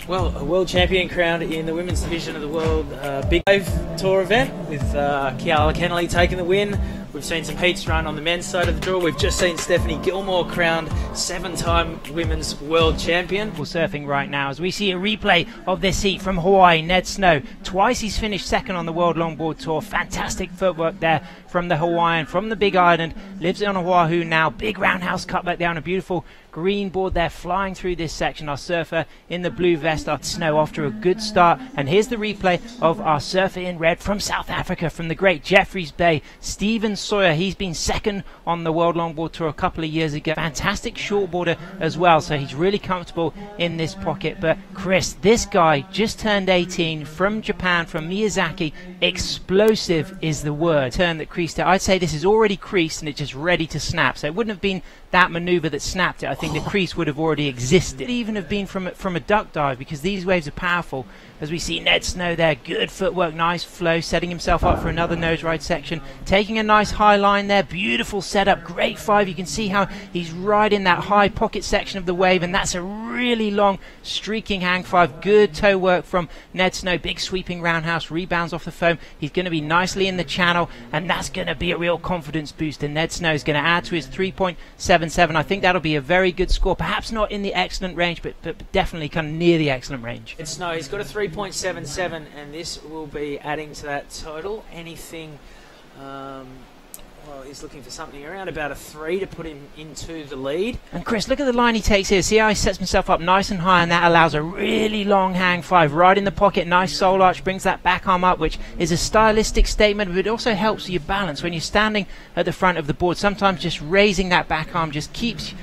Well, a world champion crowned in the women's division of the world big wave tour event with Kiala Kennelly taking the win. We've seen some heats run on the men's side of the draw. We've just seen Stephanie Gilmore crowned 7-time women's world champion. We're surfing right now as we see a replay of this heat from Hawaii. N.Snow, twice he's finished second on the World Longboard Tour. Fantastic footwork there from the Hawaiian, from the Big Island. Lives on Oahu now. Big roundhouse cut back there on a beautiful green board there, flying through this section. Our surfer in the blue vest, our Snow, off to a good start. And here's the replay of our surfer in red from South Africa, from the great Jeffreys Bay, N.Sawyer. He's been second on the World Longboard Tour a couple of years ago. Fantastic shortboarder as well, so he's really comfortable in this pocket. But Chris, this guy just turned 18 from Japan, from Miyazaki. Explosive is the word. Turn that creased it. I'd say this is already creased and it's just ready to snap. So it wouldn't have been that maneuver that snapped it. I think the crease would have already existed. It even have been from a duck dive, because these waves are powerful. As we see N.Snow there, good footwork, nice flow, setting himself up for another nose ride section, taking a nice high line there, beautiful setup, great five. You can see how he's riding that high pocket section of the wave, and that's a really long streaking hang five. Good toe work from N.Snow, big sweeping roundhouse, rebounds off the foam. He's going to be nicely in the channel, and that's going to be a real confidence booster. N.Snow is going to add to his 3.77. I think that'll be a very good score, perhaps not in the excellent range, but definitely kind of near the excellent range. N.Snow, he's got a 3.77, and this will be adding to that total. Anything, well, he's looking for something around about a 3 to put him into the lead. And Chris, look at the line he takes here. See how he sets himself up nice and high, and that allows a really long hang five right in the pocket. Nice soul arch, brings that back arm up, which is a stylistic statement, but it also helps your balance when you're standing at the front of the board. Sometimes just raising that back arm just keeps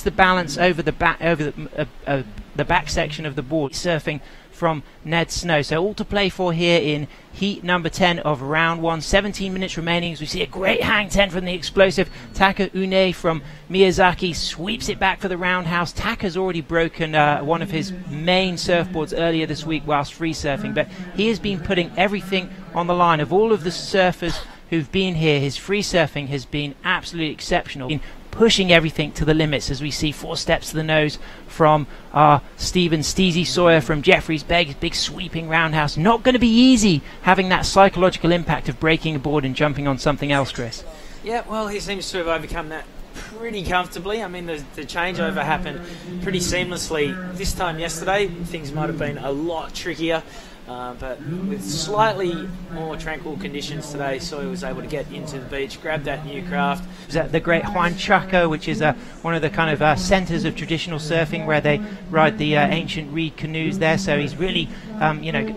the balance over the back, the back section of the board. Surfing from N.Snow. So all to play for here in heat number 10 of round 1. 17 minutes remaining as we see a great hang 10 from the explosive T.Inoue from Miyazaki. Sweeps it back for the roundhouse. Taka's already broken one of his main surfboards earlier this week whilst free surfing, but he has been putting everything on the line. Of all of the surfers who've been here, his free surfing has been absolutely exceptional. Pushing everything to the limits, as we see 4 steps to the nose from our S.Sawyer from Jeffreys Bay. Big sweeping roundhouse. Not going to be easy having that psychological impact of breaking a board and jumping on something else, Chris. Yeah, well, he seems to have overcome that pretty comfortably. I mean, the changeover happened pretty seamlessly. This time yesterday, things might have been a lot trickier. But with slightly more tranquil conditions today, Sawyer was able to get into the beach, grab that new craft. The great Huanchaco, which is one of the kind of centres of traditional surfing, where they ride the ancient reed canoes there. So he's really,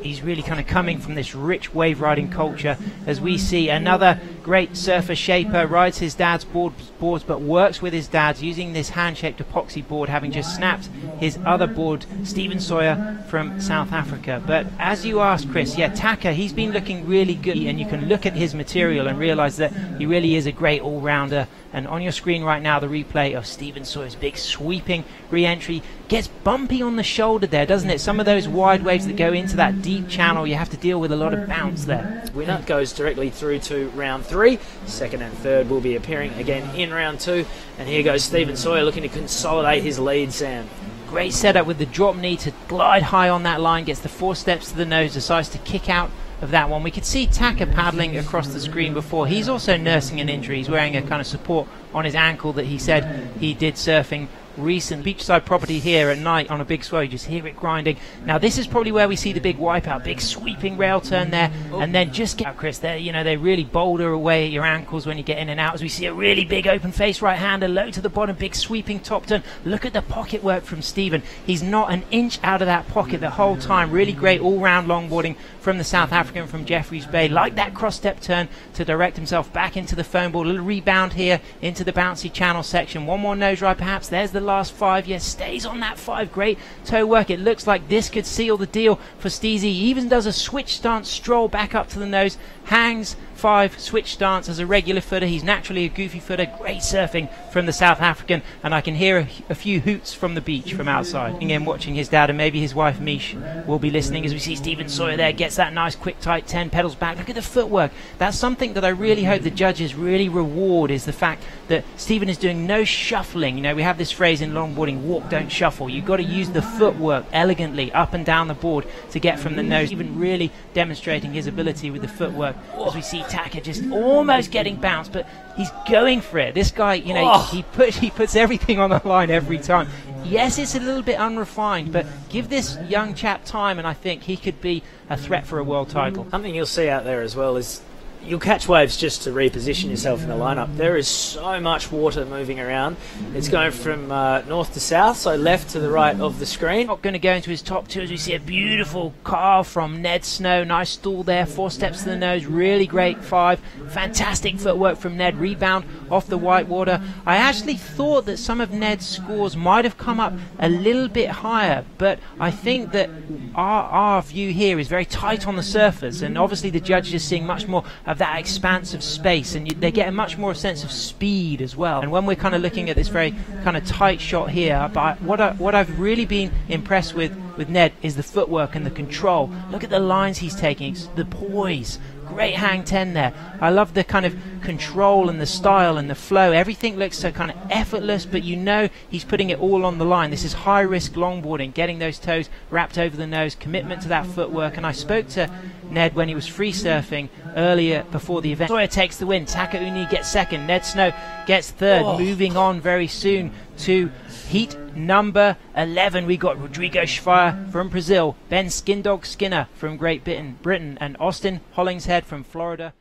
he's really kind of coming from this rich wave riding culture. As we see another great surfer shaper, rides his dad's boards, but works with his dad's using this hand-shaped epoxy board, having just snapped his other board, N.Sawyer from South Africa. But as you asked, Chris, yeah, Taka, he's been looking really good, and you can look at his material and realise that he really is a great all-rounder. And on your screen right now, the replay of N.Sawyer's big sweeping re-entry. Gets bumpy on the shoulder there, doesn't it? Some of those wide waves that go into that deep channel, you have to deal with a lot of bounce there. Winner goes directly through to round 3. Second and third will be appearing again in round 2. And here goes N.Sawyer looking to consolidate his lead, Sam. Great setup with the drop knee to glide high on that line, gets the 4 steps to the nose, decides to kick out of that one. We could see Taka paddling across the screen before. He's also nursing an injury. He's wearing a kind of support on his ankle that he said he did surfing recent. Beachside property here at night on a big swell, you just hear it grinding. Now this is probably where we see the big wipeout, big sweeping rail turn there, and then just get out, Chris. They really boulder away at your ankles when you get in and out. As we see a really big open face right-hander, low to the bottom, big sweeping top turn. Look at the pocket work from Steven. He's not an inch out of that pocket the whole time. Really great all-round longboarding from the South African from Jeffreys Bay. Like that cross-step turn to direct himself back into the foam board. A little rebound here into the bouncy channel section. One more nose ride perhaps. There's the last 5. Yes, stays on that 5. Great toe work. It looks like this could seal the deal for Steezy. He even does a switch stance stroll back up to the nose. Hangs 5, switch stance as a regular footer. He's naturally a goofy footer. Great surfing from the South African, and I can hear a few hoots from the beach from outside. Again, watching his dad, and maybe his wife Mish will be listening as we see N.Sawyer there, gets that nice quick tight 10, pedals back. Look at the footwork. That's something that I really hope the judges really reward, is the fact that Steven is doing no shuffling. We have this phrase phrase in longboarding, walk, don't shuffle. You've got to use the footwork elegantly up and down the board to get from the nose, even really demonstrating his ability with the footwork. As we see Taka just almost getting bounced, but he's going for it. This guy, you know, he puts everything on the line every time. Yes, it's a little bit unrefined, but give this young chap time and I think he could be a threat for a world title. Something you'll see out there as well is you'll catch waves just to reposition yourself in the lineup. There is so much water moving around. It's going from north to south, so left to the right of the screen. Not going to go into his top two as we see a beautiful carve from N.Snow. Nice stall there, 4 steps to the nose, really great 5. Fantastic footwork from Ned, rebound off the white water. I actually thought that some of Ned's scores might have come up a little bit higher, but I think that our view here is very tight on the surface, and obviously the judges are seeing much more of that expanse of space, and they get a much more sense of speed as well. And when we're kind of looking at this very kind of tight shot here, but what I've really been impressed with Ned is the footwork and the control. Look at the lines he's taking, the poise. Great hang 10 there. I love the kind of control and the style and the flow. Everything looks so kind of effortless, but you know he's putting it all on the line. This is high risk longboarding, getting those toes wrapped over the nose, commitment to that footwork. And I spoke to Ned when he was free surfing earlier before the event. Sawyer takes the win. Taiinoue gets second. N.Snow gets third. Moving on very soon to heat number 11. We got Rodrigo S.Sawyer from Brazil, Ben Skindog Skinner from Great Britain, and Austin Hollingshead from Florida.